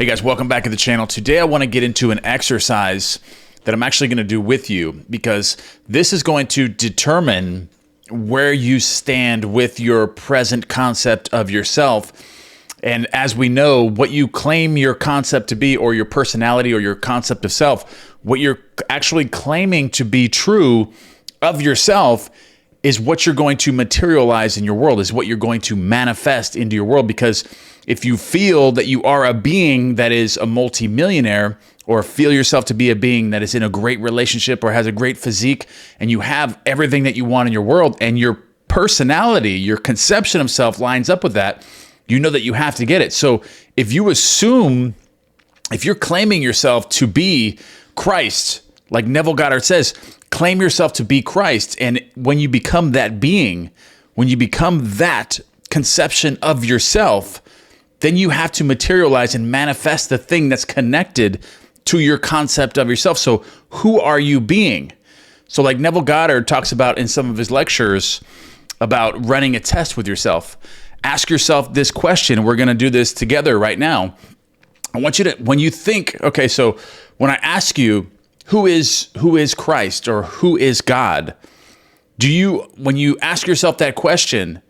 Hey guys, welcome back to the channel. Today I want to get into an exercise that I'm actually going to do with you because this is going to determine where you stand with your present concept of yourself. And as we know, what you claim your concept to be, or your personality or your concept of self, what you're actually claiming to be true of yourself is what you're going to materialize in your world, is what you're going to manifest into your world. Because if you feel that you are a being that is a multimillionaire, or feel yourself to be a being that is in a great relationship or has a great physique, and you have everything that you want in your world, and your personality, your conception of self lines up with that, you know that you have to get it. So if you assume, if you're claiming yourself to be Christ, like Neville Goddard says, claim yourself to be Christ. And when you become that being, when you become that conception of yourself, then you have to materialize and manifest the thing that's connected to your concept of yourself. So who are you being? So like Neville Goddard talks about in some of his lectures about running a test with yourself. Ask yourself this question, and we're going to do this together right now. I want you to, when you think, okay, so when I ask you, who is Christ, or who is God? When you ask yourself that question,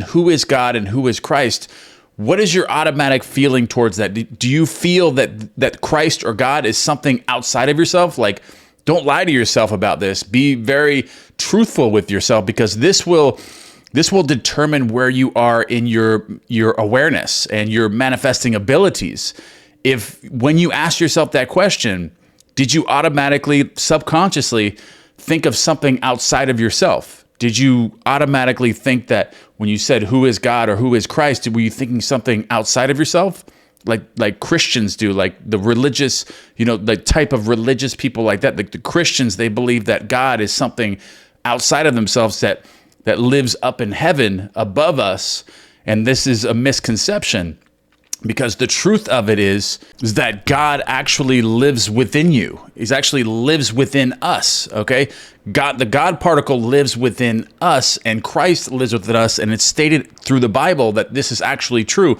who is God and who is Christ, what is your automatic feeling towards that? Do you feel that Christ or God is something outside of yourself? Like, don't lie to yourself about this. Be very truthful with yourself, because this will determine where you are in your awareness and your manifesting abilities. If when you ask yourself that question, did you automatically, subconsciously think of something outside of yourself? Did you automatically think that when you said who is God or who is Christ, were you thinking something outside of yourself? Like Christians do, like the religious, the type of religious people like that. Like the Christians, they believe that God is something outside of themselves that lives up in heaven above us. And this is a misconception, because the truth of it is that God actually lives within you. He actually lives within us, okay? The God particle lives within us, and Christ lives within us, and it's stated through the Bible that this is actually true.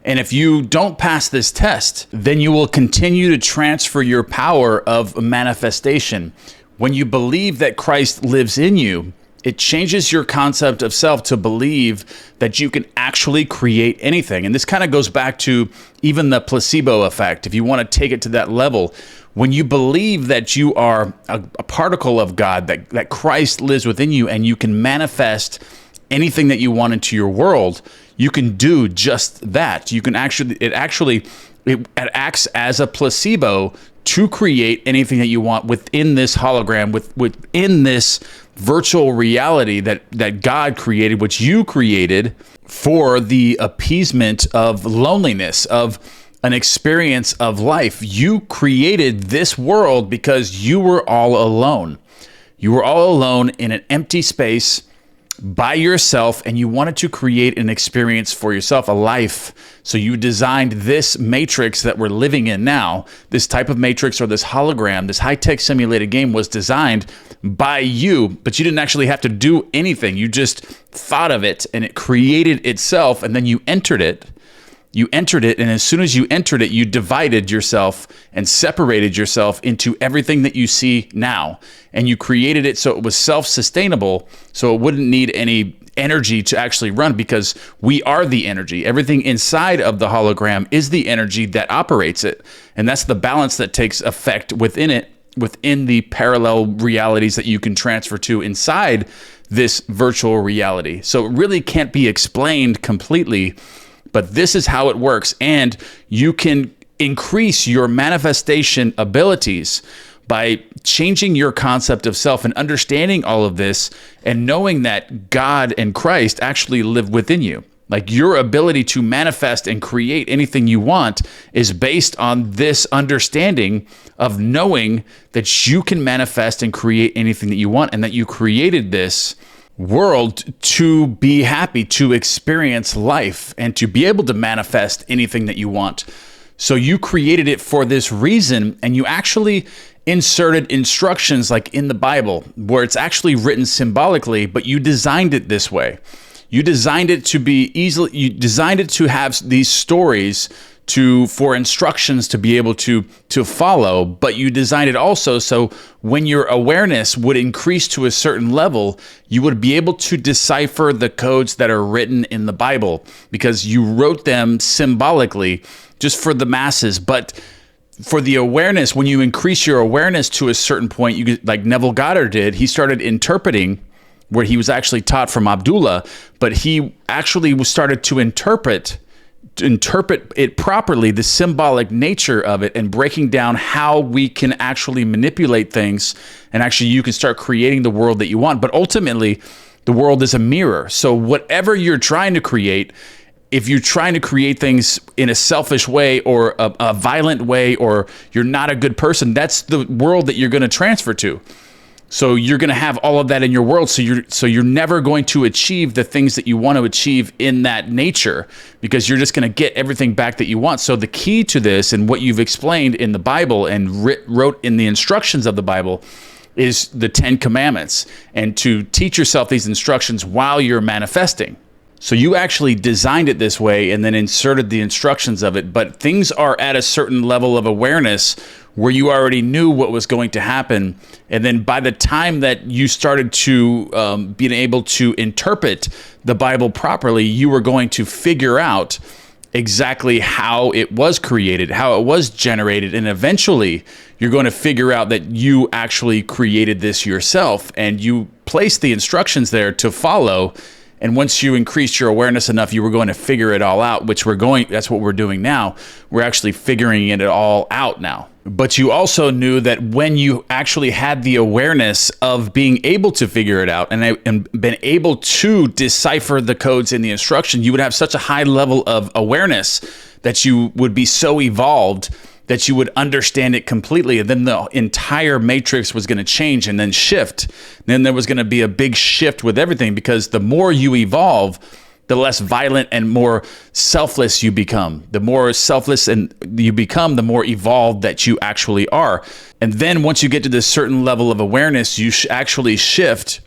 And if you don't pass this test, then you will continue to transfer your power of manifestation. When you believe that Christ lives in you, it changes your concept of self to believe that you can actually create anything. And this kind of goes back to even the placebo effect. If you want to take it to that level, when you believe that you are a particle of God, that Christ lives within you, and you can manifest anything that you want into your world, you can do just that. You can it acts as a placebo to create anything that you want within this hologram, within this virtual reality that God created, which you created for the appeasement of loneliness, of an experience of life. You created this world because you were all alone. You were all alone in an empty space by yourself, and you wanted to create an experience for yourself, a life. So you designed this matrix that we're living in now. This type of matrix, or this hologram, this high-tech simulated game, was designed by you, but you didn't actually have to do anything. You just thought of it, and it created itself, and then you entered it. And as soon as you entered it, you divided yourself and separated yourself into everything that you see now. And you created it so it was self-sustainable, so it wouldn't need any energy to actually run, because we are the energy. Everything inside of the hologram is the energy that operates it. And that's the balance that takes effect within it, within the parallel realities that you can transfer to inside this virtual reality. So it really can't be explained completely, but this is how it works. And you can increase your manifestation abilities by changing your concept of self and understanding all of this, and knowing that God and Christ actually live within you. Like, your ability to manifest and create anything you want is based on this understanding of knowing that you can manifest and create anything that you want, and that you created this world to be happy, to experience life, and to be able to manifest anything that you want. So you created it for this reason, and you actually inserted instructions like in the Bible, where it's actually written symbolically, but you designed it this way. You designed it to be easily, you designed it to have these stories for instructions to be able to follow, but you designed it also so when your awareness would increase to a certain level, you would be able to decipher the codes that are written in the Bible, because you wrote them symbolically just for the masses. But for the awareness, when you increase your awareness to a certain point, like Neville Goddard did, he started interpreting, where he was actually taught from Abdullah, but he actually started to interpret it properly, the symbolic nature of it, and breaking down how we can actually manipulate things, and actually you can start creating the world that you want. But ultimately, the world is a mirror. So whatever you're trying to create, if you're trying to create things in a selfish way or a violent way, or you're not a good person, that's the world that you're going to transfer to. So you're going to have all of that in your world. So you're never going to achieve the things that you want to achieve in that nature, because you're just going to get everything back that you want. So the key to this, and what you've explained in the Bible and wrote in the instructions of the Bible, is the 10 Commandments, and to teach yourself these instructions while you're manifesting. So you actually designed it this way and then inserted the instructions of it, but things are at a certain level of awareness where you already knew what was going to happen. And then by the time that you started to being able to interpret the Bible properly, you were going to figure out exactly how it was created, how it was generated, and eventually you're going to figure out that you actually created this yourself, and you placed the instructions there to follow. And once you increased your awareness enough, you were going to figure it all out, that's what we're doing now. We're actually figuring it all out now. But you also knew that when you actually had the awareness of being able to figure it out and been able to decipher the codes in the instruction, you would have such a high level of awareness that you would be so evolved that you would understand it completely. And then the entire matrix was going to change and then shift. Then there was going to be a big shift with everything, because the more you evolve, the less violent and more selfless you become. The more selfless and you become, the more evolved that you actually are. And then once you get to this certain level of awareness, you actually shift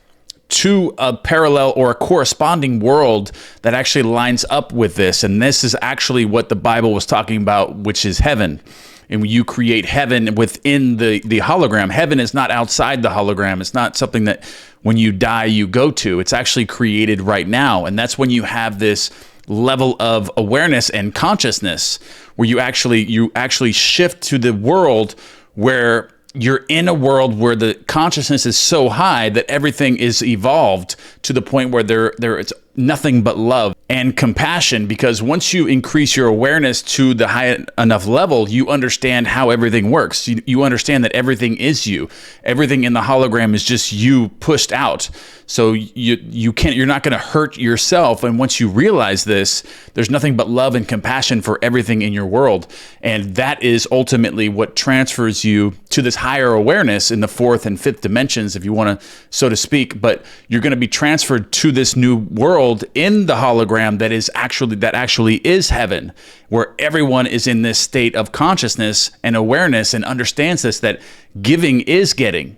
to a parallel or a corresponding world that actually lines up with this. And this is actually what the Bible was talking about, which is heaven. And you create heaven within the hologram. Heaven is not outside the hologram. It's not something that when you die, you go to. It's actually created right now. And that's when you have this level of awareness and consciousness where you actually shift to the world where you're in a world where the consciousness is so high that everything is evolved to the point where there it's nothing but love and compassion. Because once you increase your awareness to the high enough level, you understand how everything works. You understand that everything is you. Everything in the hologram is just you pushed out. So you're not going to hurt yourself. And once you realize this, there's nothing but love and compassion for everything in your world. And that is ultimately what transfers you to this higher awareness in the fourth and fifth dimensions, if you want to, so to speak. But you're going to be transferred to this new world in the hologram that actually is heaven, where everyone is in this state of consciousness and awareness and understands this, that giving is getting.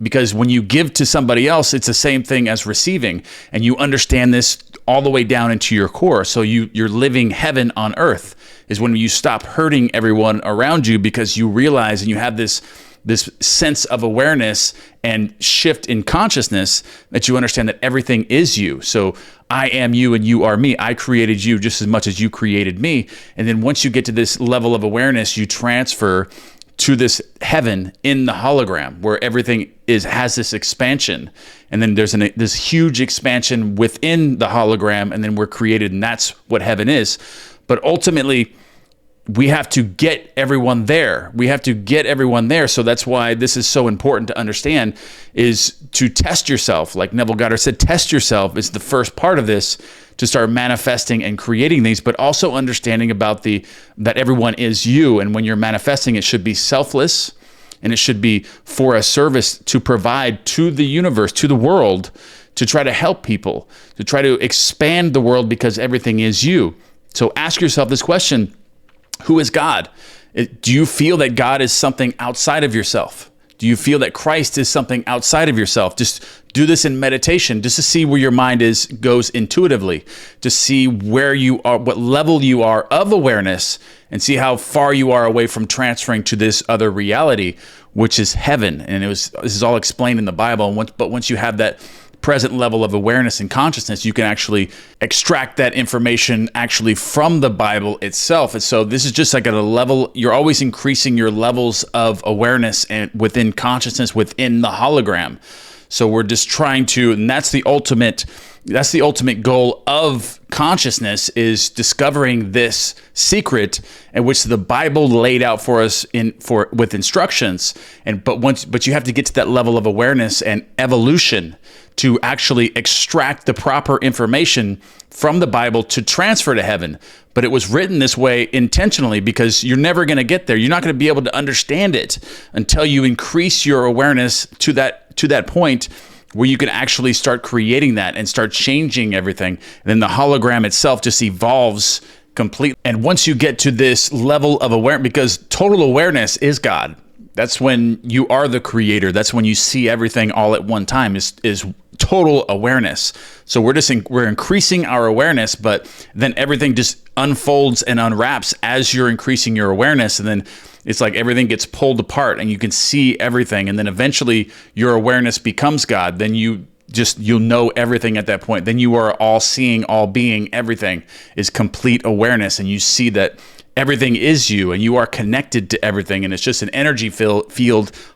Because when you give to somebody else, it's the same thing as receiving. And you understand this all the way down into your core. So you're living heaven on earth is when you stop hurting everyone around you, because you realize and you have this sense of awareness and shift in consciousness that you understand that everything is you. So I am you and you are me. I created you just as much as you created me. And then once you get to this level of awareness, you transfer to this heaven in the hologram where everything has this expansion. And then there's this huge expansion within the hologram, and then we're created, and that's what heaven is. But ultimately, we have to get everyone there. So that's why this is so important to understand, is to test yourself. Like Neville Goddard said, test yourself is the first part of this to start manifesting and creating these, but also understanding about that everyone is you. And when you're manifesting, it should be selfless, and it should be for a service to provide to the universe, to the world, to try to help people, to try to expand the world, because everything is you. So ask yourself this question: who is God? Do you feel that God is something outside of yourself? Do you feel that Christ is something outside of yourself? Just Do this in meditation just to see where your mind goes intuitively, to see where you are, what level you are of awareness, and see how far you are away from transferring to this other reality, which is heaven. And this is all explained in the Bible. But once you have that present level of awareness and consciousness, you can actually extract that information actually from the Bible itself. And so this is just like at a level, you're always increasing your levels of awareness and within consciousness, within the hologram. So we're just trying to, and that's the ultimate goal of consciousness, is discovering this secret, in which the Bible laid out for us with instructions. But you have to get to that level of awareness and evolution to actually extract the proper information from the Bible to transfer to heaven. But it was written this way intentionally, because you're never going to get there. You're not going to be able to understand it until you increase your awareness to that point where you can actually start creating that and start changing everything. And then the hologram itself just evolves completely. And once you get to this level of awareness, because total awareness is God. That's when you are the creator. That's when you see everything all at one time, is total awareness. So we're increasing our awareness, but then everything just unfolds and unwraps as you're increasing your awareness. And then it's like everything gets pulled apart and you can see everything. And then eventually your awareness becomes God. Then you'll know everything at that point. Then you are all seeing, all being. Everything is complete awareness. And you see that everything is you and you are connected to everything. And it's just an energy field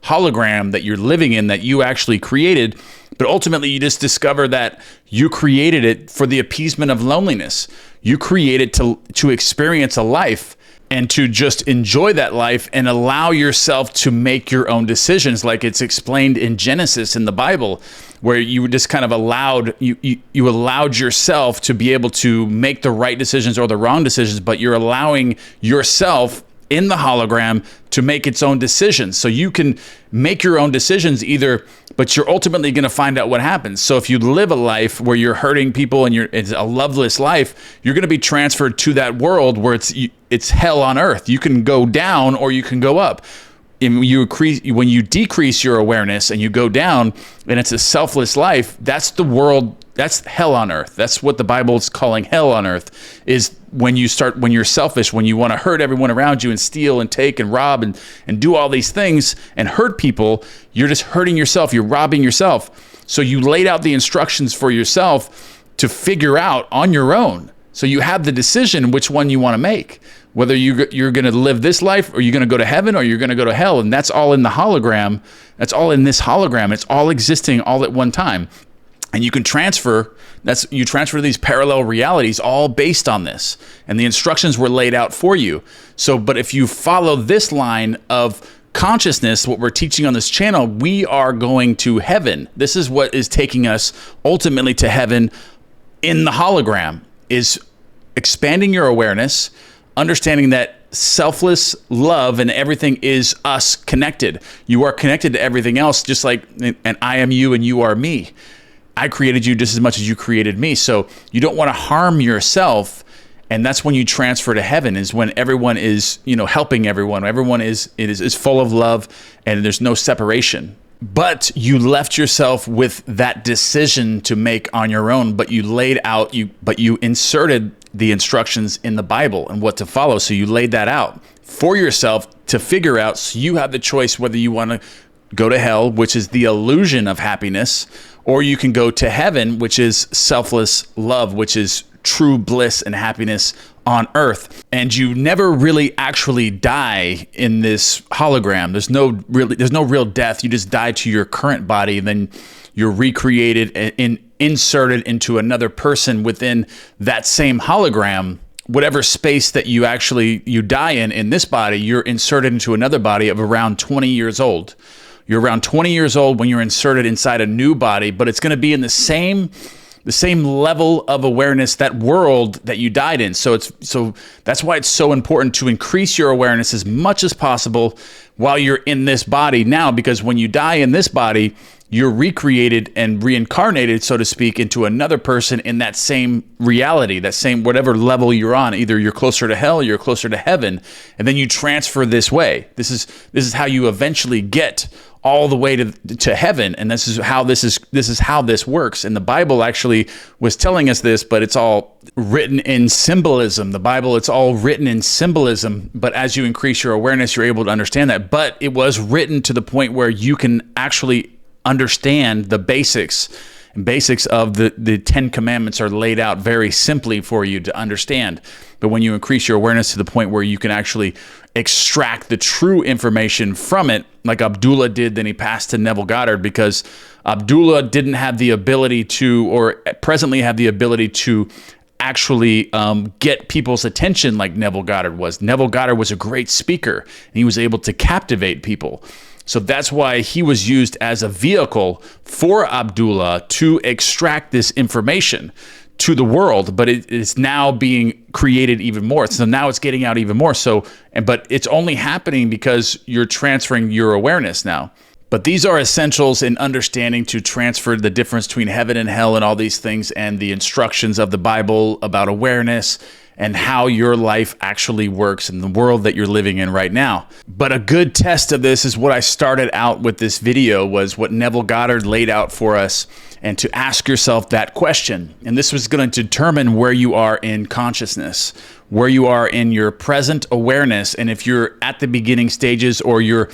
hologram that you're living in, that you actually created. But ultimately, you just discover that you created it for the appeasement of loneliness. You created to experience a life and to just enjoy that life and allow yourself to make your own decisions, like it's explained in Genesis in the Bible, where you just kind of allowed yourself to be able to make the right decisions or the wrong decisions, but you're allowing yourself in the hologram to make its own decisions. So you can make your own decisions but you're ultimately going to find out what happens. So if you live a life where you're hurting people and it's a loveless life, you're going to be transferred to that world where it's hell on earth. You can go down or you can go up. When you decrease your awareness and you go down and it's a selfless life, that's the world, that's hell on earth. That's what the Bible is calling hell on earth, is when you're selfish, when you want to hurt everyone around you and steal and take and rob and do all these things and hurt people. You're just hurting yourself. You're robbing yourself. So you laid out the instructions for yourself to figure out on your own. So you have the decision which one you want to make, whether you're going to live this life or you're going to go to heaven or you're going to go to hell. And that's all in the hologram. That's all in this hologram. It's all existing all at one time. And you can transfer these parallel realities all based on this. And the instructions were laid out for you. So, but if you follow this line of consciousness, what we're teaching on this channel, we are going to heaven. This is what is taking us ultimately to heaven in the hologram, is expanding your awareness, understanding that selfless love and everything is us connected. You are connected to everything else, just like, and I am you and you are me. I created you just as much as you created me. So you don't want to harm yourself. And that's when you transfer to heaven, is when everyone is, helping everyone. Everyone is full of love and there's no separation. But you left yourself with that decision to make on your own, but you inserted the instructions in the Bible and what to follow. So you laid that out for yourself to figure out. So you have the choice whether you want to go to hell, which is the illusion of happiness, or you can go to heaven, which is selfless love, which is true bliss and happiness on earth. And you never really actually die in this hologram. There's no real death. You just die to your current body, and then you're recreated and inserted into another person within that same hologram. Whatever space that you die in this body, you're inserted into another body of around 20 years old. You're around 20 years old when you're inserted inside a new body, but it's going to be in the same level of awareness, that world that you died in. So that's why it's so important to increase your awareness as much as possible while you're in this body now, because when you die in this body, you're recreated and reincarnated, so to speak, into another person in that same reality, that same whatever level you're on. Either you're closer to hell or you're closer to heaven, and then you transfer this way. This is how you eventually get all the way to heaven, and this is how this works. And the Bible actually was telling us this, but it's all written in symbolism. The Bible, it's all written in symbolism, but as you increase your awareness, you're able to understand that. But it was written to the point where you can actually understand the basics of the 10 commandments are laid out very simply for you to understand. But when you increase your awareness to the point where you can actually extract the true information from it, like Abdullah did, then he passed to Neville Goddard, because Abdullah didn't have the ability to, or presently have the ability to actually get people's attention like Neville Goddard was. Neville Goddard was a great speaker, and he was able to captivate people. So that's why he was used as a vehicle for Abdullah to extract this information to the world, but it is now being created even more. So now it's getting out even more. But it's only happening because you're transferring your awareness now. But these are essentials in understanding to transfer the difference between heaven and hell and all these things, and the instructions of the Bible about awareness and how your life actually works in the world that you're living in right now. But a good test of this is what I started out with this video, was what Neville Goddard laid out for us, and to ask yourself that question. And this was going to determine where you are in consciousness, where you are in your present awareness, and if you're at the beginning stages, or you're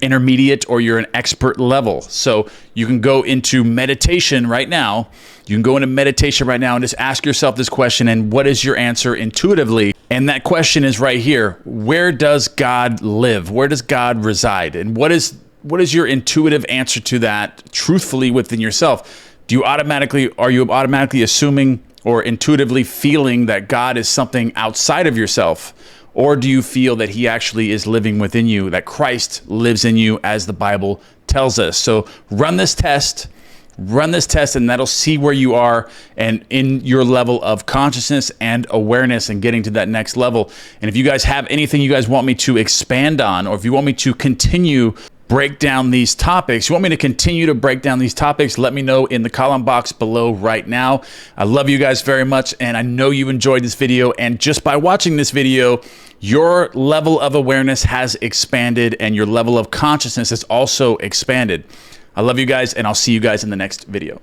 intermediate, or you're an expert level. So you can go into meditation right now. You can go into meditation right now and just ask yourself this question, and what is your answer intuitively? And that question is right here. Where does God live? Where does God reside? And what is your intuitive answer to that truthfully within yourself? Are you automatically assuming or intuitively feeling that God is something outside of yourself? Or do you feel that he actually is living within you, that Christ lives in you as the Bible tells us? So run this test, and that'll see where you are and in your level of consciousness and awareness, and getting to that next level. And if you guys have anything you guys want me to expand on, or if you want me to continue break down these topics, let me know in the comment box below right now. I love you guys very much, and I know you enjoyed this video, and just by watching this video, your level of awareness has expanded, and your level of consciousness has also expanded. I love you guys, and I'll see you guys in the next video.